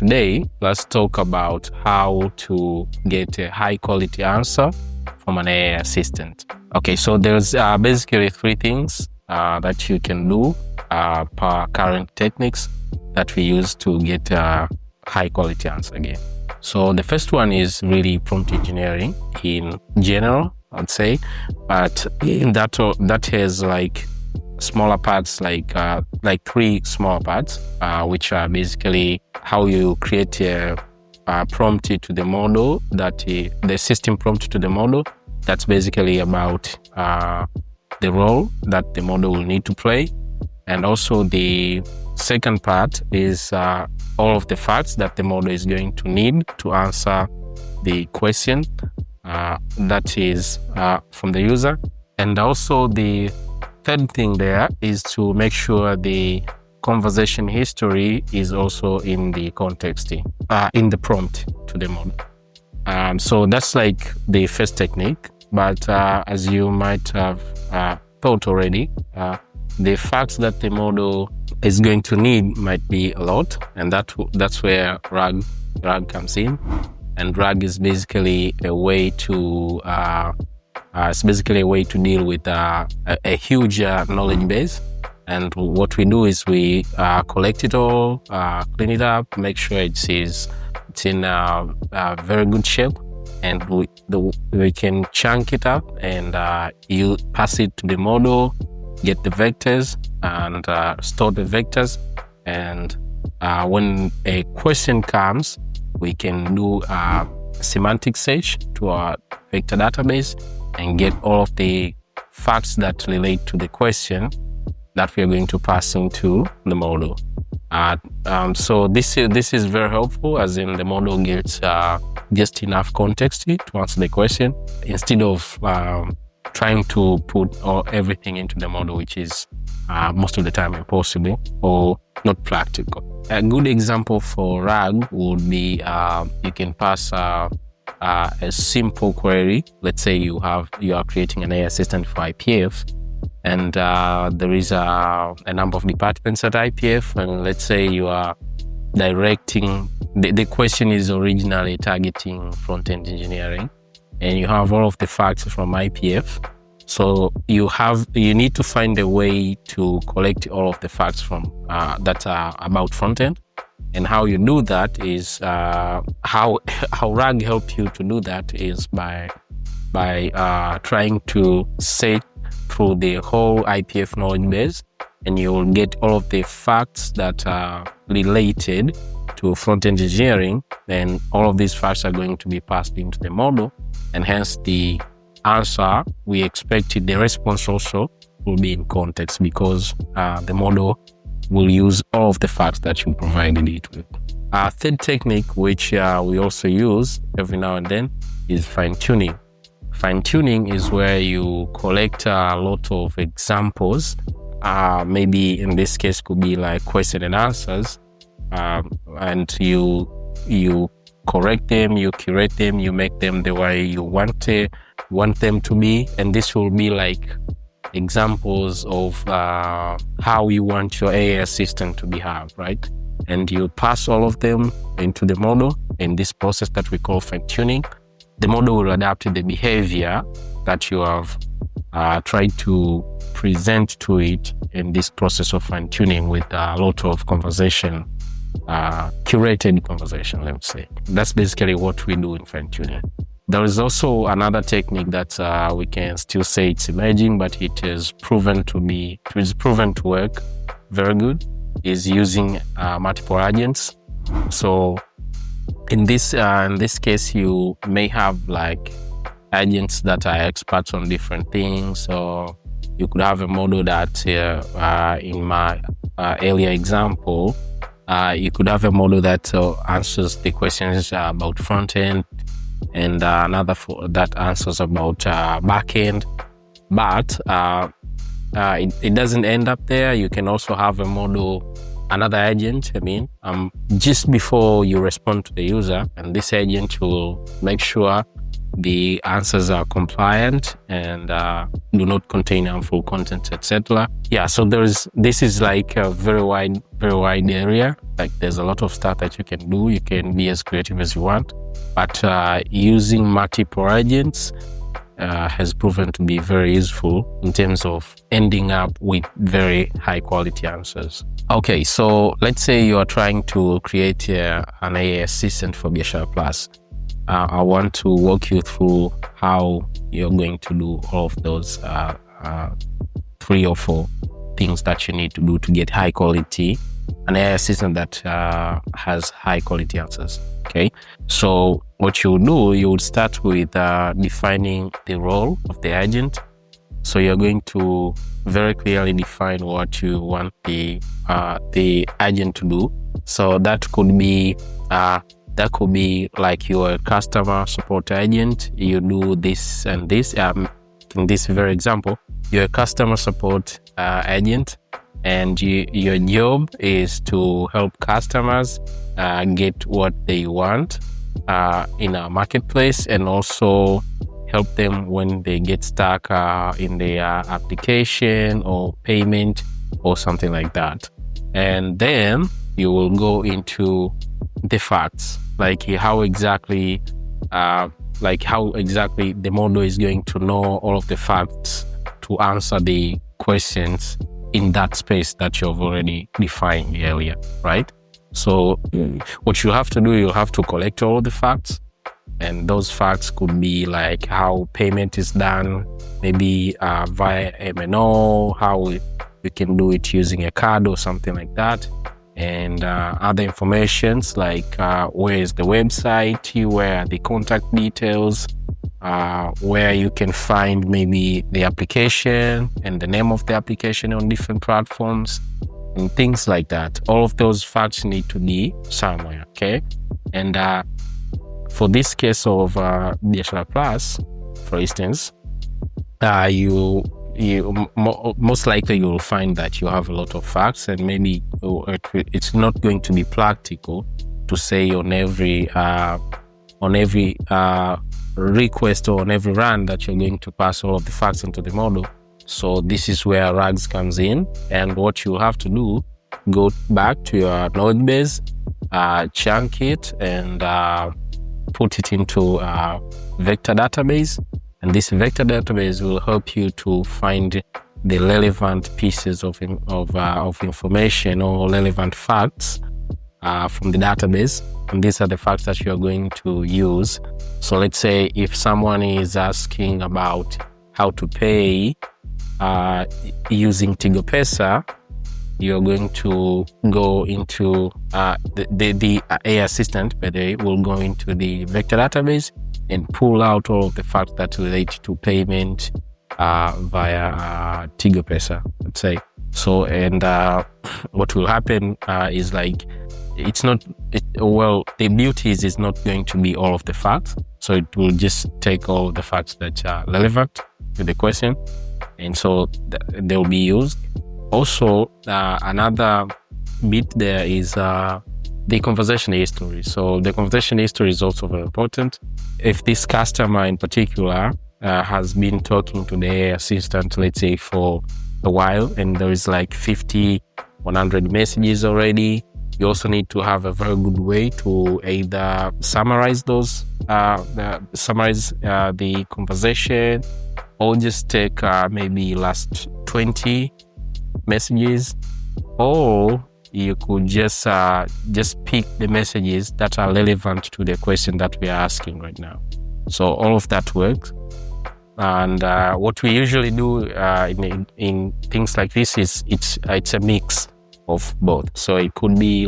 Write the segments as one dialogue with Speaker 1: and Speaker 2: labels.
Speaker 1: today, let's talk about how to get a high quality answer from an AI assistant. Okay, so there's basically three things that you can do per current techniques that we use to get a high quality answer again. So the first one is really prompt engineering in general, I'd say, but that has like smaller parts, like three smaller parts, which are basically how you create a prompt to the model, the system prompt to the model. That's basically about the role that the model will need to play. And also the second part is all of the facts that the model is going to need to answer the question that is from the user. And also the third thing there is to make sure the conversation history is also in the context, in the prompt to the model. So that's like the first technique. But as you might have thought already, the facts that the model is going to need might be a lot, and that's where RAG comes in. And RAG is basically a way to deal with a huge knowledge base. And what we do is we collect it all, clean it up, make sure it's in a very good shape, and we can chunk it up and you pass it to the model, get the vectors and store the vectors. And when a question comes, we can do a semantic search to our vector database and get all of the facts that relate to the question that we are going to pass into the model. So this is very helpful, as in the model gets just enough context to answer the question, instead of trying to put everything into the model, which is most of the time impossible or not practical. A good example for RAG would be you can pass a simple query. Let's say you are creating an AI assistant for IPF, and there is a number of departments at IPF, and let's say you are directing, the question is originally targeting front-end engineering, and you have all of the facts from IPF. So you need to find a way to collect all of the facts from that are about front-end. And how you do that is how RAG helps you to do that is by trying to search through the whole IPF knowledge base, and you will get all of the facts that are related to front-end engineering. Then all of these facts are going to be passed into the model, and hence the answer we expected, the response also will be in context, because the model will use all of the facts that you provided it with. Our third technique, which we also use every now and then, is fine-tuning. Fine-tuning is where you collect a lot of examples. Maybe in this case could be like question and answers, and you correct them, you curate them, you make them the way you want them to be. And this will be like examples of how you want your AI assistant to behave, right? And you pass all of them into the model in this process that we call fine-tuning. The model will adapt to the behavior that you have tried to present to it in this process of fine-tuning, with a lot of conversation, curated conversation, let's say. That's basically what we do in fine-tuning. There is also another technique that we can still say it's emerging, but it is proven to work very good, is using multiple agents. So in this case, you may have like agents that are experts on different things, or you could have a model that in my earlier example, you could have a model that answers the questions about front end, and another that answers about back end. But it doesn't end up there. You can also have a model, another agent, just before you respond to the user, and this agent will make sure the answers are compliant and do not contain harmful content, etc. Yeah, so this is like a very wide area. Like there's a lot of stuff that you can do. You can be as creative as you want, but using multiple agents has proven to be very useful in terms of ending up with very high quality answers. Okay, so let's say you are trying to create an AI assistant for Biashara Plus. I want to walk you through how you're going to do all of those 3 or 4 things that you need to do to get high quality, an AI assistant that has high quality answers. Okay, so what you do, you would start with defining the role of the agent. So you're going to very clearly define what you want the agent to do. So that could be like you're a customer support agent. You do this and this. In this very example, you're a customer support agent, and your job is to help customers get what they want in a marketplace, and also help them when they get stuck in their application or payment or something like that. And then you will go into the facts, like how exactly the model is going to know all of the facts to answer the questions in that space that you've already defined earlier, right? So what you have to do, you'll have to collect all the facts, and those facts could be like how payment is done, maybe via MNO, how you can do it using a card or something like that, and other informations like where is the website, where are the contact details, where you can find maybe the application and the name of the application on different platforms and things like that. All of those facts need to be somewhere, okay? And for this case of Biashara Plus, for instance, you most likely you will find that you have a lot of facts, and maybe it's not going to be practical to say on every request or on every run that you're going to pass all of the facts into the model. So this is where RAGs comes in, and what you have to do, go back to your knowledge base, chunk it, and put it into a vector database. And this vector database will help you to find the relevant pieces of information or relevant facts from the database. And these are the facts that you're going to use. So let's say if someone is asking about how to pay using Tigo Pesa, you're going to go into the AI assistant, by the way, will go into the vector database and pull out all of the facts that relate to payment via Tigo Pesa, let's say. So, and what will happen is like, the beauty is it's not going to be all of the facts. So it will just take all of the facts that are relevant to the question, and so they will be used. Also, another bit there is the conversation history. So the conversation history is also very important. If this customer in particular has been talking to the AI assistant, let's say for a while, and there is like 50, 100 messages already, you also need to have a very good way to either summarize those, the conversation, or just take maybe last 20 messages, or you could just pick the messages that are relevant to the question that we are asking right now. So all of that works. And what we usually do in things like this is it's a mix of both. So it could be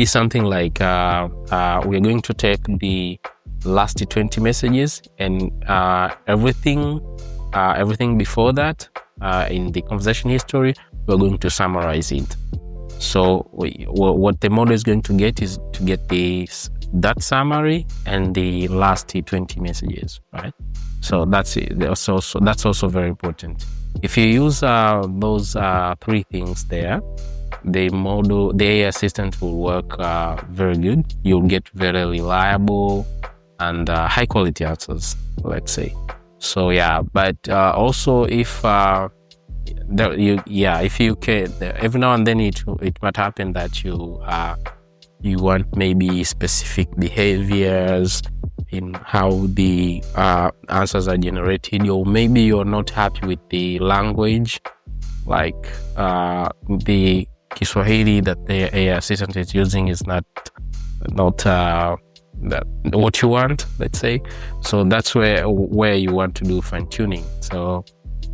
Speaker 1: something like we're going to take the last 20 messages and everything before that in the conversation history, we're going to summarize it. So what the model is going to get is to get that summary and the last 20 messages, right? So that's it. That's also very important. If you use those 3 things there, the AI assistant will work very good. You'll get very reliable and high quality answers, let's say. So yeah, but also if if you can, every now and then it might happen that you want maybe specific behaviors in how the answers are generated, or maybe you're not happy with the language, like the Kiswahili that the AI assistant is using is not that what you want, let's say. So that's where you want to do fine-tuning. So,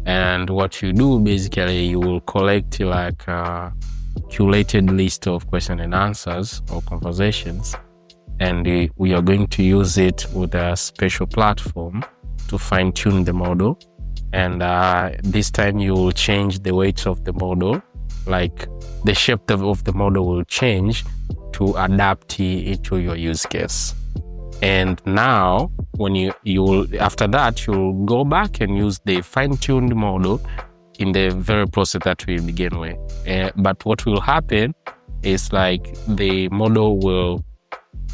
Speaker 1: and what you do basically, you will collect like a curated list of question and answers or conversations, and we are going to use it with a special platform to fine-tune the model. And this time you will change the weights of the model, like the shape of the model will change to adapt it to your use case. And now when you will, after that, you'll go back and use the fine-tuned model in the very process that we began with. But what will happen is like the model will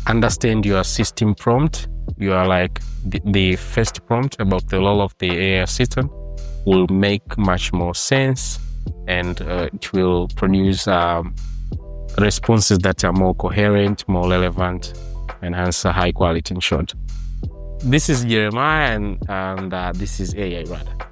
Speaker 1: understand your system prompt. You are like the first prompt about the role of the AI assistant will make much more sense, and it will produce responses that are more coherent, more relevant, and hence high quality in short. This is Jeremiah, and this is AI Radar.